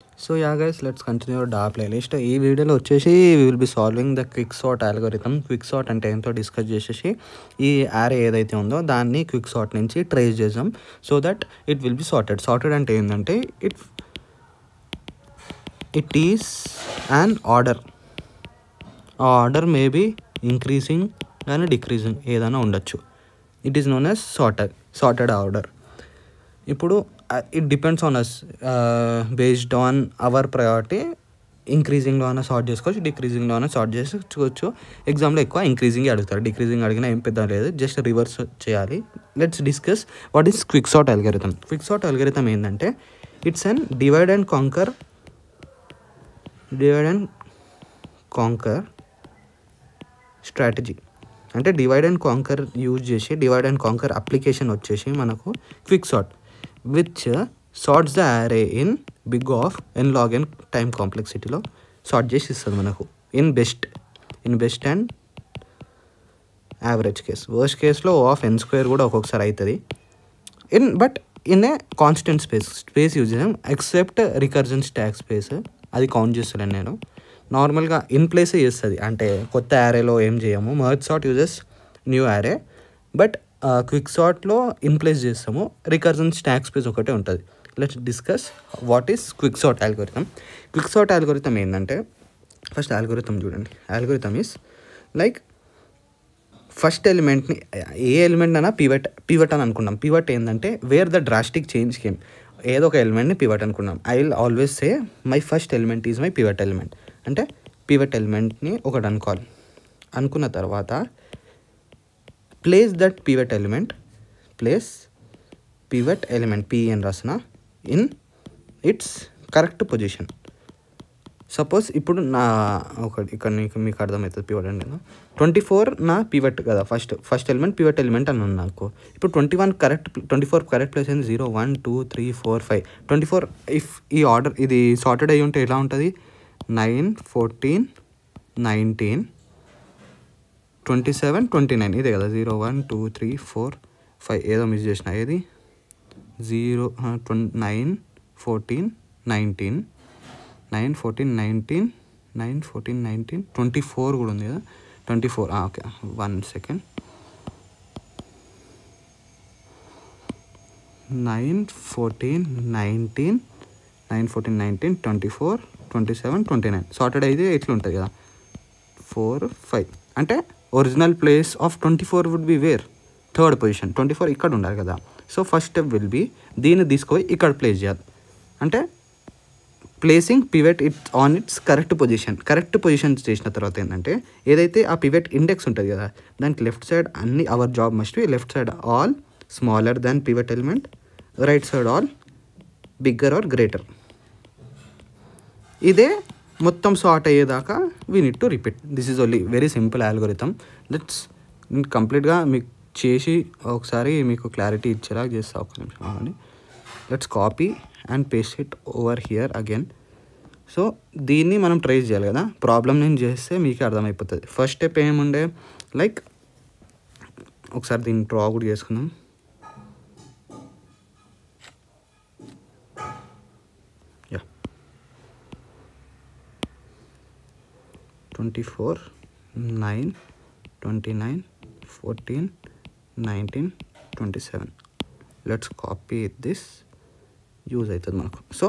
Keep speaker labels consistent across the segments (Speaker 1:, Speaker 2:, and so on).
Speaker 1: So yeah guys, let's continue our DA playlist. ఈ వీడియోలో వచ్చేసి we will be solving the quicksort algorithm. quicksort అంటే ఏంటో discuss చేసేసి ఈ యారే ఏదైతే ఉందో దాన్ని quicksort నుంచి ట్రేస్ చేద్దాం so that it will be sorted అంటే ఏంటంటే ఇట్ ఈస్ an ఆర్డర్. ఆ ఆర్డర్ మేబీ ఇంక్రీజింగ్ కానీ డిక్రీజింగ్ ఏదైనా ఉండొచ్చు. It is known as sorted order. ఇప్పుడు it depends on us based on our priority. ఇంక్రీజింగ్లో అయినా సార్ట్ చేసుకోవచ్చు, డిక్రీజింగ్లో అయినా సార్ట్ చేసుకోవచ్చు. ఎగ్జామ్లో ఎక్కువ ఇంక్రీజింగ్ అడుగుతారు, డిక్రీజింగ్ అడిగినా ఏం పెద్ద లేదు, జస్ట్ రివర్స్ చేయాలి. Let's discuss what is quicksort algorithm. Quicksort algorithm ఏంటంటే it's an divide and conquer strategy. అంటే డివైడ్ అండ్ కాంకర్ యూజ్ చేసి డివైడ్ అండ్ కాంకర్ అప్లికేషన్ వచ్చేసి మనకు quicksort which sorts the array in big of n log n time complexity లో sort చేసి ఇస్తుంది మనకు in best and average case. Worst కేస్లో of n square కూడా ఒక్కొక్కసారి అవుతుంది but in a constant space use చేసాం ఎక్సెప్ట్ రికర్జన్ స్టాక్ స్పేస్. అది కౌంట్ చేస్తాను నేను. నార్మల్గా ఇన్ ప్లేసే చేస్తుంది, అంటే కొత్త యారేలో ఏం చేయము. Merge sort uses new array, but క్విక్సార్ట్లో ఇన్ప్లేస్ చేస్తాము. రికర్జన్ స్టాక్ స్పేస్ ఒకటే ఉంటుంది. Let's discuss what is quicksort algorithm. Quicksort algorithm ఏంటంటే ఫస్ట్ అల్గోరిథం చూడండి. అల్గోరిథం ఈస్ లైక్ ఫస్ట్ ఎలిమెంట్ని ఏ ఎలిమెంట్ అయినా పివట్ అని అనుకున్నాం. పివట్ ఏంటంటే where the drastic change came. ఏదో ఒక ఎలిమెంట్ని పివట్ అనుకున్నాం. I will always say my first element is my pivot element. అంటే పివట్ ఎలిమెంట్ని ఒకటి అనుకున్న తర్వాత place that pivot element p అని రాసిన in its correct position. Suppose ఇప్పుడు నా ఇక్కడ మీకు అర్థమవుతుంది పివట్ అంటే 24 నా పివట్ కదా, ఫస్ట్ ఎలిమెంట్ పివట్ ఎలిమెంట్ అని ఉంది నాకు. ఇప్పుడు 24 కరెక్ట్ ప్లేస్ అయింది. 0 1 2 3 4 5 24. ఇఫ్ ఈ ఆర్డర్ ఇది సార్టెడ్ అయ్యి ఉంటే ఎలా ఉంటుంది? 9 14 19 27 29 ఇదే కదా. 0 1 2 3 4 5 ఏదో మిస్ చేసిన. ఏది 0 9 14 19 9 14 19 9 14 19 24 కూడా ఉంది కదా. 24 ఓకే 1 సెకండ్. 9 14 19 9 14 19 24 27 29 సార్టెడ్ అయితే ఇట్లా ఉంటుంది కదా. 4 5 అంటే original place of 24 would be where? Third position. 24 ఇక్కడ ఉండాలి కదా. So first step will be దీన్ని తీసుకొని ఇక్కడ ప్లేస్ చేయాలి. అంటే placing pivot on its correct position చేసిన తర్వాత ఏంటంటే ఏదైతే ఆ పివట్ ఇండెక్స్ ఉంటుంది కదా దానికి లెఫ్ట్ సైడ్ అన్ని our job must be left side all smaller than pivot element, right side all bigger or greater. ఇదే మొత్తం సార్ట్ అయ్యేదాకా we need to repeat. This is only very simple algorithm. Let's కంప్లీట్గా మీకు చేసి ఒకసారి మీకు clarity ఇచ్చేలా చేస్తా. ఒక నిమిషం ఆగండి. Let's copy and paste it over here again. So దీన్ని మనం ట్రేస్ చేయాలి కదా. ప్రాబ్లం నేను చేస్తే మీకు అర్థమైపోతుంది. ఫస్ట్ స్టెప్ ఏముండే లైక్ ఒకసారి దీన్ని డ్రా కూడా చేసుకుందాం. Yeah 24 9 29 14 19 27. Let's copy this. Use అవుతుంది మనకు. So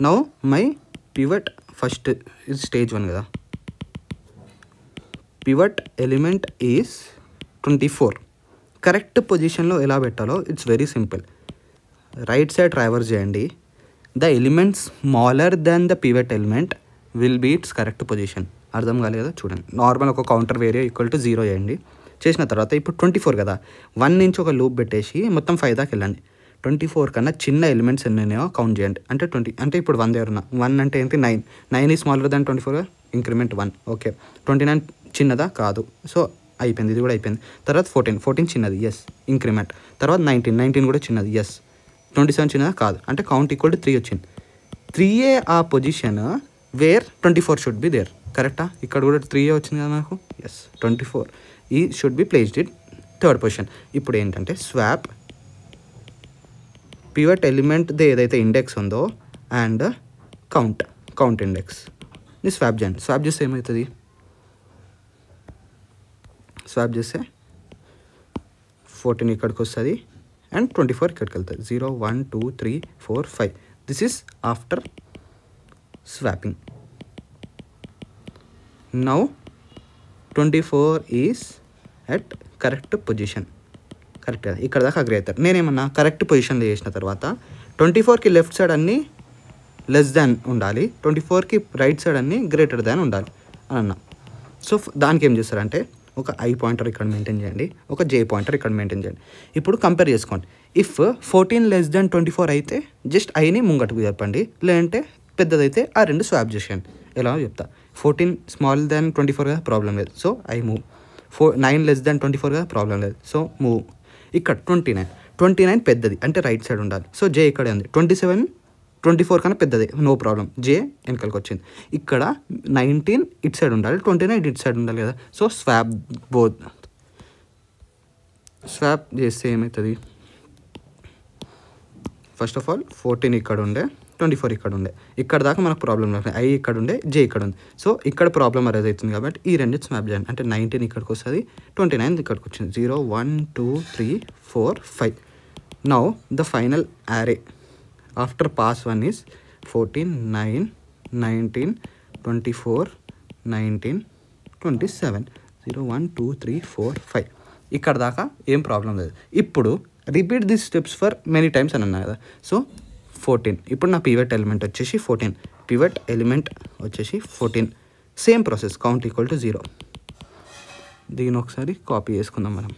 Speaker 1: now my pivot first ఇది స్టేజ్ 1 కదా. Pivot element is 24. కరెక్ట్ పొజిషన్లో ఎలా పెట్టాలో it's very simple. Right side traverse చేయండి. The element smaller than the pivot element will be it's correct position. అర్థం కాలేదు కదా చూడండి. నార్మల్ ఒక కౌంటర్ వేరియా ఈక్వల్ టు 0 చేయండి. చేసిన తర్వాత ఇప్పుడు 24 కదా, 1 నుంచి ఒక లూప్ పెట్టేసి మొత్తం 5 దాకా వెళ్ళండి. 24 కన్నా చిన్న ఎలిమెంట్స్ ఎన్నో కౌంట్ చేయండి. అంటే 20 అంటే ఇప్పుడు 1 దగ్గర ఉన్న 1 అంటే ఏంటి 9 ఈ స్మాలర్ దాన్ 24 ఇంక్రిమెంట్ 1. ఓకే 29 చిన్నదా కాదు. సో అయిపోయింది, ఇది కూడా అయిపోయింది. తర్వాత 14 చిన్నది, ఎస్ ఇంక్రిమెంట్. తర్వాత 19 కూడా చిన్నది, ఎస్. 27 చిన్నదా కాదు, అంటే కౌంట్ ఈక్వల్ టు 3 వచ్చింది. 3 ఆ position where 24 should be there. కరెక్టా? ఇక్కడ కూడా 3 వచ్చింది కదా నాకు, ఎస్ 24 ఈ should be placed it third position. ఇప్పుడు ఏంటంటే స్వాప్ పివట్ ఎలిమెంట్ది ఏదైతే ఇండెక్స్ ఉందో అండ్ కౌంట్ ఇండెక్స్ ని స్వాప్ చేయండి. స్వాప్ చేస్తే ఏమవుతుంది, స్వాప్ చేస్తే 14 ఇక్కడికి వస్తుంది అండ్ 24 ఇక్కడికి వెళ్తుంది. 0 1 2 3 4 5. This is after swapping. Now 24 is at correct position. Correct కదా, ఇక్కడ దాకా అగ్రి అవుతారు. నేనేమన్నా కరెక్ట్ పొజిషన్లో చేసిన తర్వాత 24కి లెఫ్ట్ సైడ్ అన్నీ లెస్ దాన్ ఉండాలి, 24కి రైట్ సైడ్ అన్నీ గ్రేటర్ దాన్ ఉండాలి అని అన్నా. సో దానికి ఏం చేస్తారంటే ఒక ఐ పాయింటర్ ఇక్కడ మెయింటైన్ చేయండి, ఒక జే పాయింటర్ ఇక్కడ మెయింటైన్ చేయండి. ఇప్పుడు కంపేర్ చేసుకోండి. ఇఫ్ 14 లెస్ దాన్ 24 అయితే జస్ట్ ఐని ముంగట్టుకు చెప్పండి, లేదంటే పెద్దదైతే ఆ రెండు స్వాప్ చేసేయండి. ఎలా చెప్తా. 14 స్మాల్ దాన్ 24 కదా, ప్రాబ్లం లేదు, so I move. 9 less than 24 కదా, ప్రాబ్లం లేదు, సో మూవ్. ఇక్కడ 29 పెద్దది అంటే రైట్ సైడ్ ఉండాలి, సో జే ఇక్కడే ఉంది. 27 24 కన్నా పెద్దది, నో ప్రాబ్లం, జే వెనకాలకి వచ్చింది. ఇక్కడ 19 ఇటు సైడ్ ఉండాలి, 29 ఇటు సైడ్ ఉండాలి కదా, సో స్వాప్ స్వాప్ చేస్తే ఏమవుతుంది, ఫస్ట్ ఆఫ్ ఆల్ 14 ఇక్కడ ఉండే, 24 ఇక్కడ ఉండే, ఇక్కడ దాకా మనకు ప్రాబ్లం లేదు. ఐ ఇక్కడ ఉండే, జే ఇక్కడ ఉంది, సో ఇక్కడ ప్రాబ్లం అరైజ్ అవుతుంది కాబట్టి ఈ రెండు స్వాప్ చేయండి. అంటే 19 ఇక్కడికి వస్తుంది, 29 ఇక్కడికి వచ్చింది. 0 1 2 3 4 5. Now the final array after pass 1 is 14 9 19 24 19 27. 0 1 2 3 4 5. ఇక్కడ దాకా ఏం ప్రాబ్లం లేదు. ఇప్పుడు repeat this steps for many times అని అన్నా కదా, సో 14. ఇప్పుడు నా పివట్ ఎలిమెంట్ వచ్చేసి 14, పివట్ ఎలిమెంట్ వచ్చేసి 14. Same process, count equal to 0. దీని ఒకసారి కాపీ చేసుకుందాం మనం.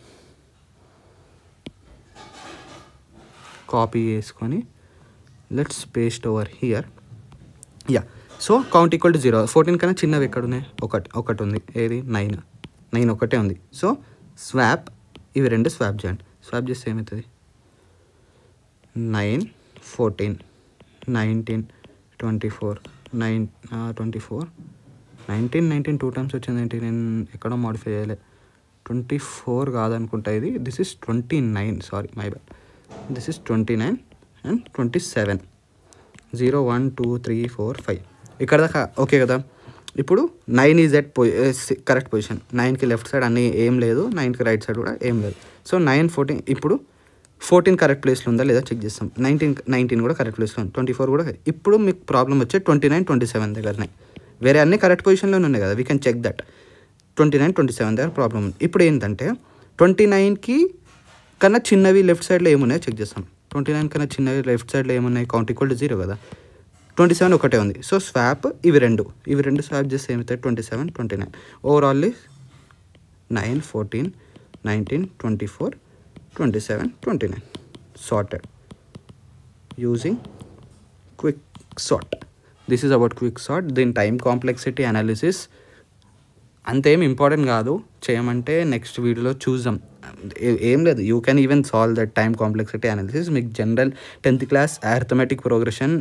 Speaker 1: కాపీ చేసుకొని let's paste over here. Yeah, so count equal to 0. 14 కన్నా చిన్నవి ఎక్కడ ఉన్నాయి, ఒకటి ఉంది, ఏది 9 ఒకటే ఉంది. సో స్వాప్, ఇవి రెండు స్వాప్ చేయండి. స్వాప్ చేస్తే ఏమవుతుంది, 9 14 19 24 24 19 2 టైమ్స్ వచ్చింది. ఏంటి, నేను ఎక్కడో మాడిఫై చేయలే, 24 కాదనుకుంటా ఇది. This is 29, sorry my bad. This is 29 and 27. 0 1 2 3 4 5. ఇక్కడ దాకా ఓకే కదా. ఇప్పుడు 9 ఈజ్ ఎట్ కరెక్ట్ పొజిషన్. 9కి లెఫ్ట్ సైడ్ అన్నీ ఏం లేదు, 9కి రైట్ సైడ్ కూడా ఏం లేదు. సో 9 14. ఇప్పుడు 14 కరెక్ట్ ప్లేస్లో ఉందా లేదా చెక్ చేస్తాం. 19 కూడా కరెక్ట్ ప్లేస్లో ఉంది, 24 కూడా. ఇప్పుడు మీకు ప్రాబ్లం వచ్చే 29 27 దగ్గరనే, వేరే అన్ని కరెక్ట్ పొజిషన్లోనే ఉన్నాయి కదా, వీ కెన్ చెక్ దట్. 29 27 దగ్గర ప్రాబ్లం ఉంది. ఇప్పుడు ఏంటంటే 29కి కన్నా చిన్నవి లెఫ్ట్ సైడ్లో ఏమున్నాయో చెక్ చేస్తాం. 29 కన్నా చిన్నవి లెఫ్ట్ సైడ్లో ఏమున్నాయి, కౌంట్ ఈక్వల్ టు 0 కదా. 27 ఒకటే ఉంది, సో స్వాప్ ఇవి రెండు స్వాప్ చేస్తే ఏమవుతాయి, 27 29. ఓవరాల్లీ 9 14 19 24 27 29 sorted using quick sort. This is about quick sort. దీని టైం కాంప్లెక్సిటీ అనాలిసిస్ అంతేం ఇంపార్టెంట్ కాదు, చేయమంటే నెక్స్ట్ వీడియోలో చూద్దాం. ఏం లేదు, you can even solve that time complexity analysis. మీకు general 10th class arithmetic progression,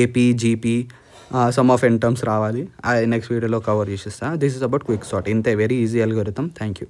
Speaker 1: AP GP, sum of n terms రావాలి. నెక్స్ట్ వీడియోలో కవర్ చేసేస్తా. This is about quick sort. ఇంతే, very easy algorithm. Thank you.